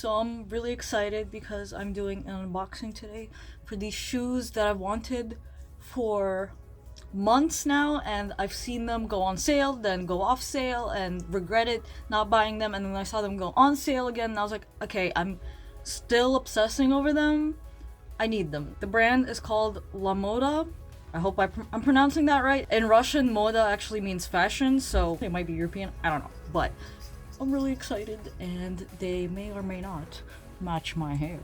So I'm really excited because I'm doing an unboxing today for these shoes that I've wanted for months now, and I've seen them go on sale, then go off sale, and regretted not buying them, and then I saw them go on sale again, and I was like, okay, I'm still obsessing over them. I need them. The brand is called LAMODA. I hope I'm pronouncing that right. In Russian, moda actually means fashion, so it might be European, I don't know, but I'm really excited, and they may or may not match my hair.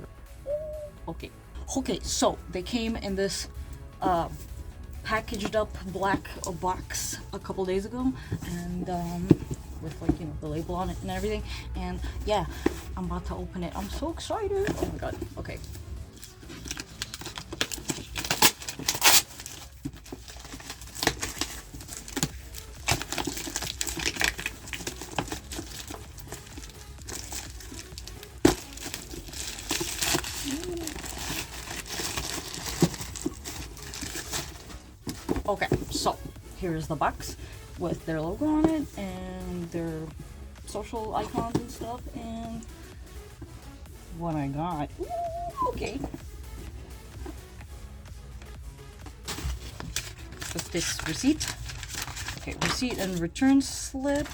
Okay, so they came in this packaged up black box a couple days ago, and with, like, you know, the label on it and everything, and yeah, I'm about to open it. I'm so excited. Oh my god. Okay. Okay, so here's the box with their logo on it and their social icons and stuff, and what I got. Ooh, okay. With this receipt. Okay, receipt and return slip,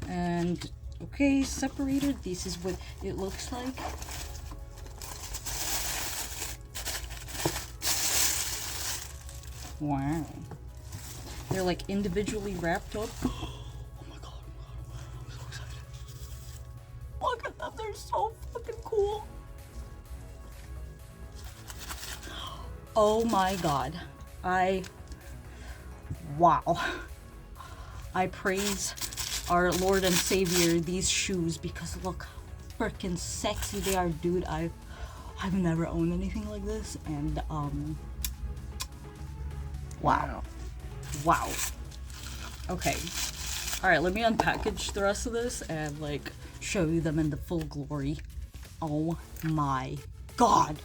and okay, separated. This is what it looks like. Wow. They're like individually wrapped up. Oh my god, I'm so excited. Look at them, they're so fucking cool. Oh my god. Wow. I praise our Lord and Savior these shoes because look how freaking sexy they are, dude. I've never owned anything like this, and wow. Okay. Alright, let me unpackage the rest of this and like show you them in the full glory. Oh my god.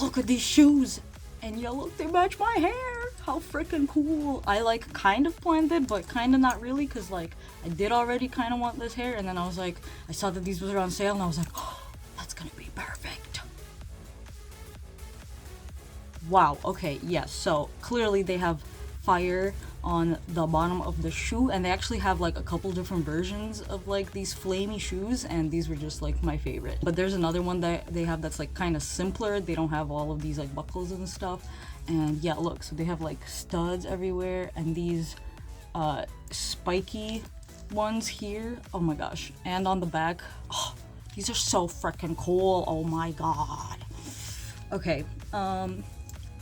Look at these shoes. And yeah, look, they match my hair. How freaking cool. I like kind of planned it, but kind of not really, because like I did already kind of want this hair, and then I was like, I saw that these were on sale, and I was like, oh, that's gonna be perfect. Wow, okay, yes, so clearly they have fire on the bottom of the shoe, and they actually have like a couple different versions of like these flamey shoes, and these were just like my favorite. But there's another one that they have that's like kind of simpler. They don't have all of these like buckles and stuff, and yeah, look, so they have like studs everywhere, and these spiky ones here, oh my gosh, and on the back, oh, these are so freaking cool. Oh my god. Okay,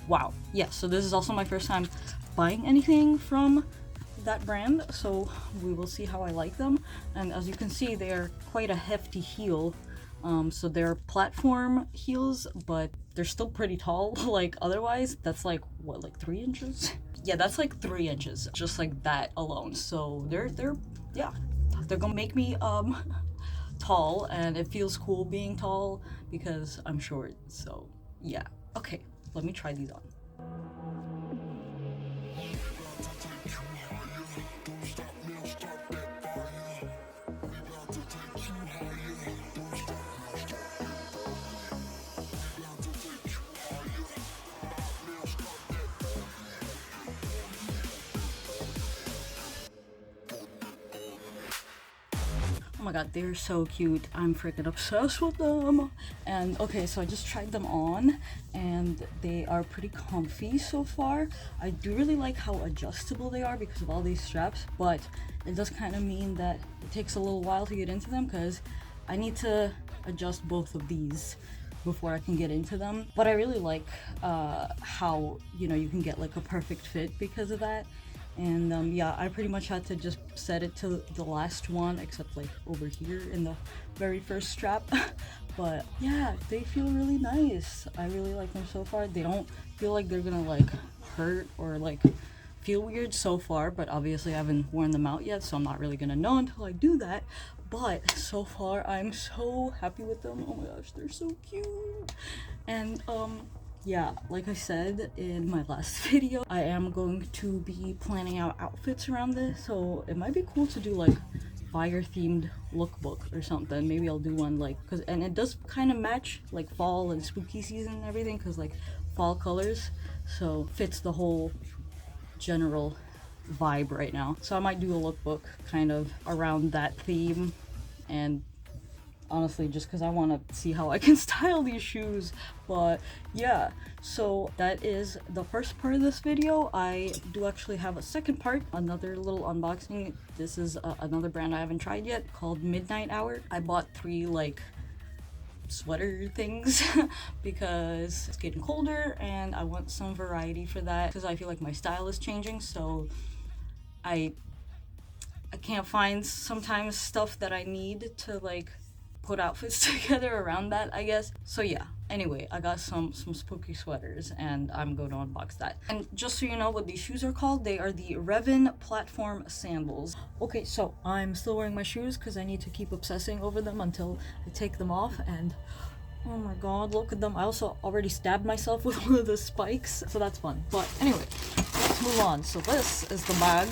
wow, yeah, so this is also my first time buying anything from that brand, so we will see how I like them. And as you can see, they are quite a hefty heel, so they're platform heels, but they're still pretty tall. Like otherwise, that's like what, like 3 inches? Yeah, that's like 3 inches, just like that alone. So they're gonna make me tall, and it feels cool being tall because I'm short. So yeah, okay, let me try these on. Oh my god, they're so cute. I'm freaking obsessed with them. And okay, so I just tried them on, and they are pretty comfy so far. I do really like how adjustable they are because of all these straps, but it does kind of mean that it takes a little while to get into them because I need to adjust both of these before I can get into them. But I really like how, you know, you can get like a perfect fit because of that. And yeah, I pretty much had to just set it to the last one, except like over here in the very first strap. But yeah, they feel really nice. I really like them so far. They don't feel like they're gonna like hurt or like feel weird so far, but obviously I haven't worn them out yet, so I'm not really gonna know until I do that. But so far I'm so happy with them. Oh my gosh, they're so cute. And yeah, like I said in my last video, I am going to be planning out outfits around this, so it might be cool to do like fire themed lookbook or something. Maybe I'll do one like, cause and it does kind of match like fall and spooky season and everything, cause like fall colors, so fits the whole general vibe right now. So I might do a lookbook kind of around that theme, and honestly just because I want to see how I can style these shoes. But yeah, so that is the first part of this video. I do actually have a second part, another little unboxing. This is another brand I haven't tried yet called Midnight Hour. I bought 3 like sweater things because it's getting colder and I want some variety for that, because I feel like my style is changing, so I can't find sometimes stuff that I need to like put outfits together around that, I guess. So yeah, anyway, I got some spooky sweaters and I'm going to unbox that. And just so you know what these shoes are called, they are the Revan platform sandals. Okay, so I'm still wearing my shoes because I need to keep obsessing over them until I take them off, and oh my god, look at them. I also already stabbed myself with one of the spikes, so that's fun. But anyway, let's move on. So this is the bag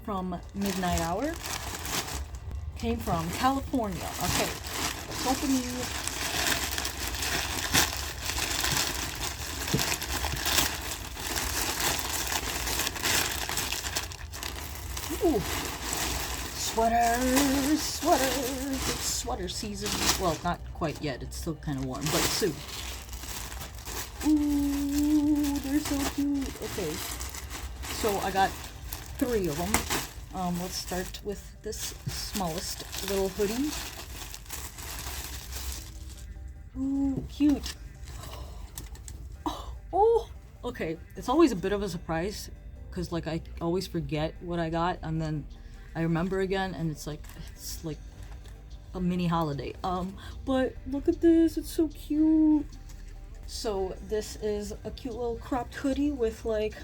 from Midnight Hour. Came from California. Okay, let's open these. Ooh, sweaters. It's sweater season. Well, not quite yet. It's still kind of warm, but soon. Ooh, they're so cute. Okay, so I got 3 of them. Let's start with this smallest little hoodie. Ooh, cute. Oh, okay. It's always a bit of a surprise because like I always forget what I got and then I remember again, and it's like a mini holiday. But look at this. It's so cute. So this is a cute little cropped hoodie with like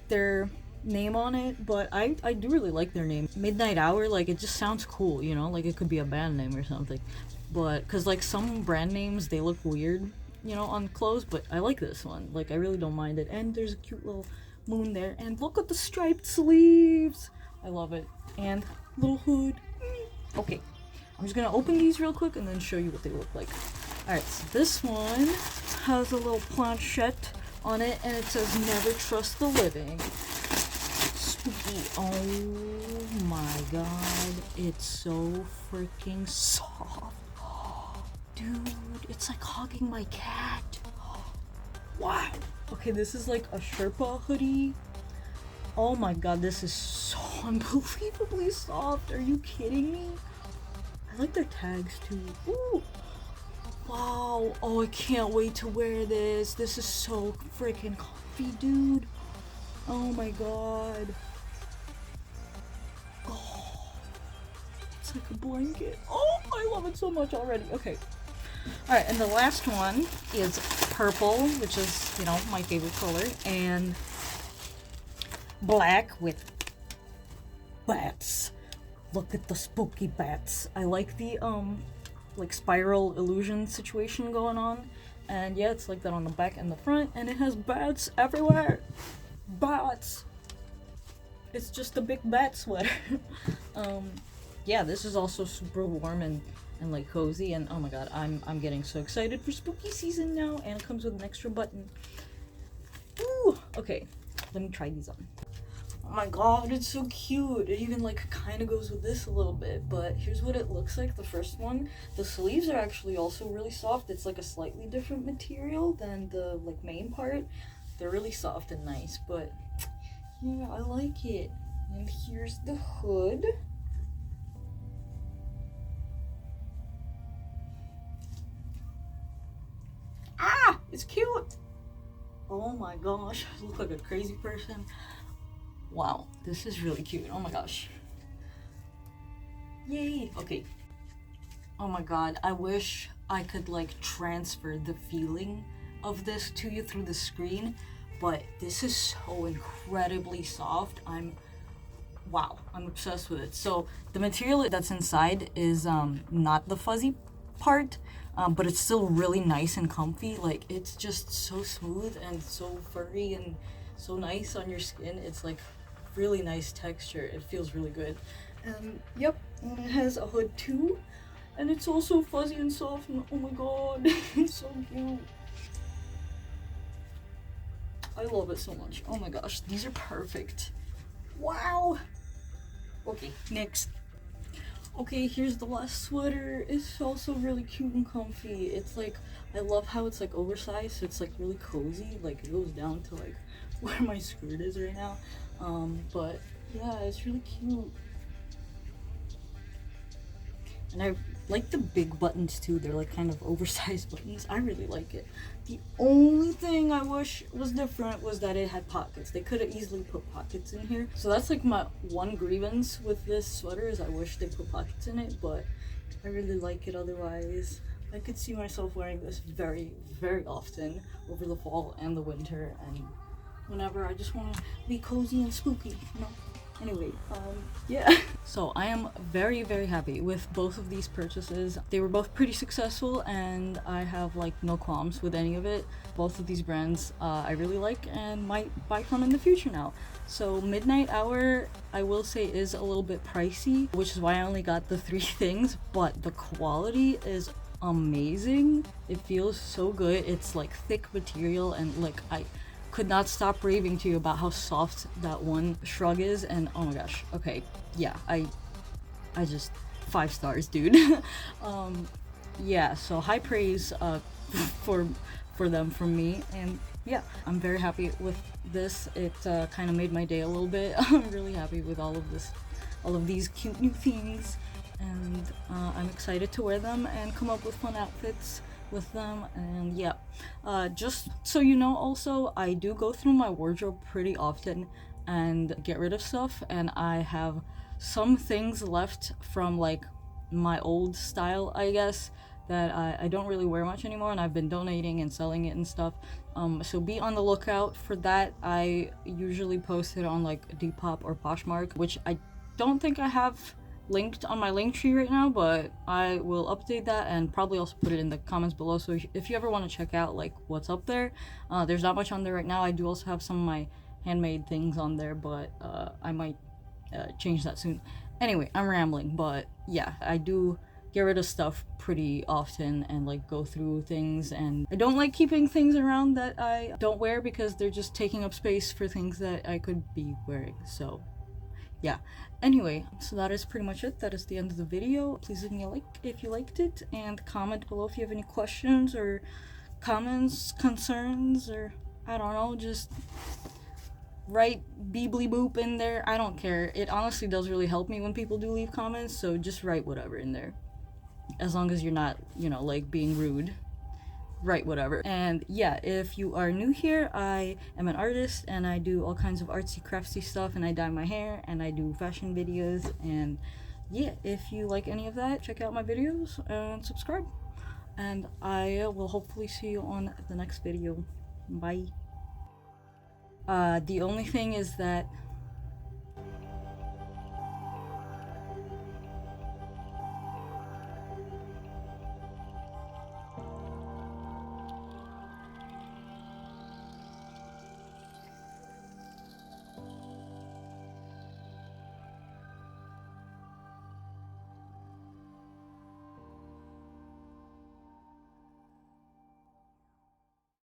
their name on it, but I do really like their name, Midnight Hour. Like it just sounds cool, you know, like it could be a band name or something. But because like some brand names, they look weird, you know, on clothes, but I like this one. Like I really don't mind it. And there's a cute little moon there, and look at the striped sleeves. I love it. And little hood. Okay, I'm just gonna open these real quick and then show you what they look like. All right, so this one has a little planchette on it, and it says never trust the living. Spooky. Oh my god, it's so freaking soft. Dude, it's like hugging my cat. Wow. Okay, this is like a Sherpa hoodie. Oh my god, this is so unbelievably soft. Are you kidding me? I like their tags too. Ooh. Wow. Oh, I can't wait to wear this. This is so freaking comfy, dude. Oh my god. Oh, it's like a blanket. Oh, I love it so much already. Okay. Alright, and the last one is purple, which is, you know, my favorite color, and black with bats. Look at the spooky bats. I like the, like spiral illusion situation going on. And yeah, it's like that on the back and the front, and it has bats everywhere. Bats. It's just a big bat sweater. Yeah, this is also super warm and like cozy, and oh my god, I'm getting so excited for spooky season now, and it comes with an extra button. Ooh, okay, let me try these on. Oh my god, it's so cute. It even like kind of goes with this a little bit, but here's what it looks like. The first one, the sleeves are actually also really soft. It's like a slightly different material than the like main part. They're really soft and nice, but yeah, I like it. And here's the hood. Ah, it's cute. Oh my gosh, I look like a crazy person. Wow, this is really cute. Oh my gosh. Yay. Okay. Oh my god, I wish I could like transfer the feeling of this to you through the screen, but this is so incredibly soft. Wow, I'm obsessed with it. So the material that's inside is not the fuzzy part, but it's still really nice and comfy. Like it's just so smooth and so furry and so nice on your skin. It's like really nice texture. It feels really good. And yep, and it has a hood too. And it's also fuzzy and soft, and oh my god, it's so cute. I love it so much. Oh my gosh, these are perfect. Wow. Okay, next. Okay, here's the last sweater. It's also really cute and comfy. It's like, I love how it's like oversized, so it's like really cozy. Like it goes down to like where my skirt is right now. But yeah, it's really cute. And I like the big buttons too. They're like kind of oversized buttons. I really like it. The only thing I wish was different was that it had pockets. They could have easily put pockets in here. So that's like my one grievance with this sweater is I wish they put pockets in it, but I really like it otherwise. I could see myself wearing this very, very often over the fall and the winter, and whenever I just want to be cozy and spooky, you know? Anyway, yeah. So I am very, very happy with both of these purchases. They were both pretty successful, and I have like no qualms with any of it. Both of these brands I really like and might buy from in the future now. So Midnight Hour, I will say, is a little bit pricey, which is why I only got the 3 things, but the quality is amazing. It feels so good. It's like thick material, and like I could not stop raving to you about how soft that one shrug is, and oh my gosh, okay, yeah, I just 5 stars, dude. Yeah, so high praise for them from me, and yeah, I'm very happy with this. It kind of made my day a little bit. I'm really happy with all of these cute new things, and I'm excited to wear them and come up with fun outfits with them. And yeah, just so you know, also I do go through my wardrobe pretty often and get rid of stuff, and I have some things left from like my old style, I guess, that I don't really wear much anymore, and I've been donating and selling it and stuff. So be on the lookout for that. I usually post it on like Depop or Poshmark, which I don't think I have linked on my link tree right now, but I will update that and probably also put it in the comments below. So if you ever want to check out like what's up there, there's not much on there right now. I do also have some of my handmade things on there, but I might change that soon. Anyway, I'm rambling, but yeah, I do get rid of stuff pretty often and like go through things, and I don't like keeping things around that I don't wear because they're just taking up space for things that I could be wearing. So yeah, anyway, so that is pretty much it. That is the end of the video. Please leave me a like if you liked it, and comment below if you have any questions or comments, concerns, or I don't know, just write beebly boop in there. I don't care. It honestly does really help me when people do leave comments, so just write whatever in there, as long as you're not, you know, like being rude. Write whatever. And yeah, if you are new here, I am an artist and I do all kinds of artsy craftsy stuff, and I dye my hair and I do fashion videos. And yeah, if you like any of that, check out my videos and subscribe, and I will hopefully see you on the next video. Bye. The only thing is that